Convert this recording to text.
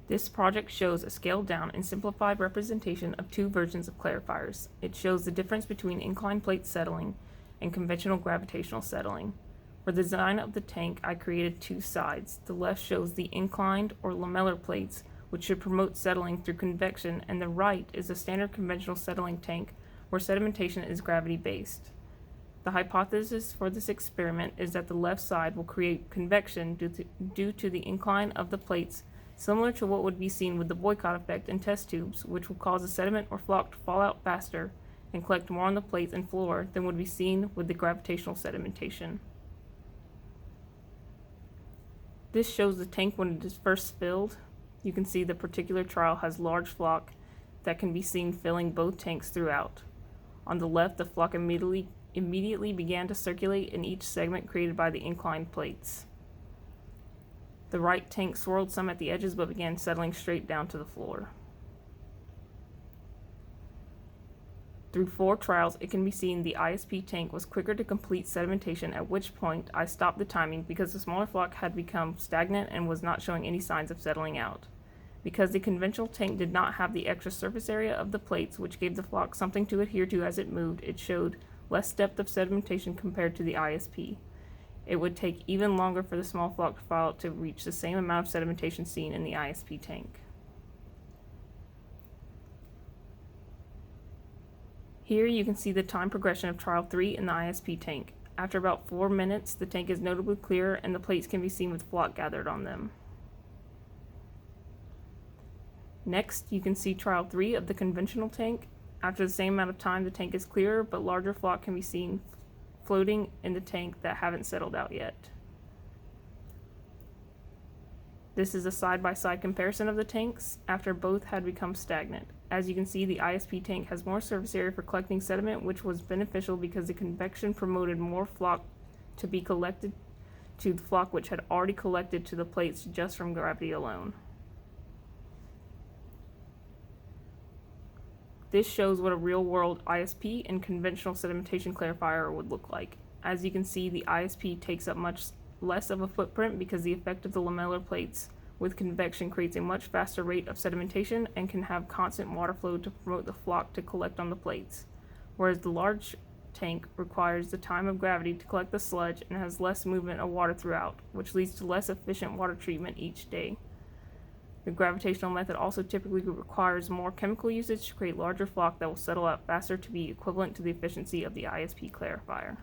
This project shows a scaled down and simplified representation of two versions of clarifiers. It shows the difference between inclined plate settling and conventional gravitational settling. For the design of the tank, I created two sides. The left shows the inclined or lamellar plates, which should promote settling through convection, and the right is a standard conventional settling tank where sedimentation is gravity-based. The hypothesis for this experiment is that the left side will create convection due to the incline of the plates, similar to what would be seen with the boycott effect in test tubes, which will cause the sediment or flock to fall out faster and collect more on the plates and floor than would be seen with the gravitational sedimentation. This shows the tank when it is first filled. You can see the particular trial has large flock that can be seen filling both tanks throughout. On the left, the flock immediately began to circulate in each segment created by the inclined plates. The right tank swirled some at the edges but began settling straight down to the floor. Through 4 trials, it can be seen the ISP tank was quicker to complete sedimentation, at which point I stopped the timing because the smaller flock had become stagnant and was not showing any signs of settling out. Because the conventional tank did not have the extra surface area of the plates, which gave the flock something to adhere to as it moved, it showed less depth of sedimentation compared to the ISP. It would take even longer for the small flock to fall out to reach the same amount of sedimentation seen in the ISP tank. Here you can see the time progression of trial 3 in the ISP tank. After about 4 minutes, the tank is notably clearer and the plates can be seen with flock gathered on them. Next, you can see trial 3 of the conventional tank. After the same amount of time, the tank is clearer, but larger flock can be seen floating in the tank that haven't settled out yet. This is a side-by-side comparison of the tanks after both had become stagnant. As you can see, the ISP tank has more surface area for collecting sediment, which was beneficial because the convection promoted more flock to be collected to the flock which had already collected to the plates just from gravity alone. This shows what a real-world ISP and conventional sedimentation clarifier would look like. As you can see, the ISP takes up much less of a footprint because the effect of the lamellar plates with convection creates a much faster rate of sedimentation and can have constant water flow to promote the flock to collect on the plates, whereas the large tank requires the time of gravity to collect the sludge and has less movement of water throughout, which leads to less efficient water treatment each day. The gravitational method also typically requires more chemical usage to create larger flock that will settle out faster to be equivalent to the efficiency of the ISP clarifier.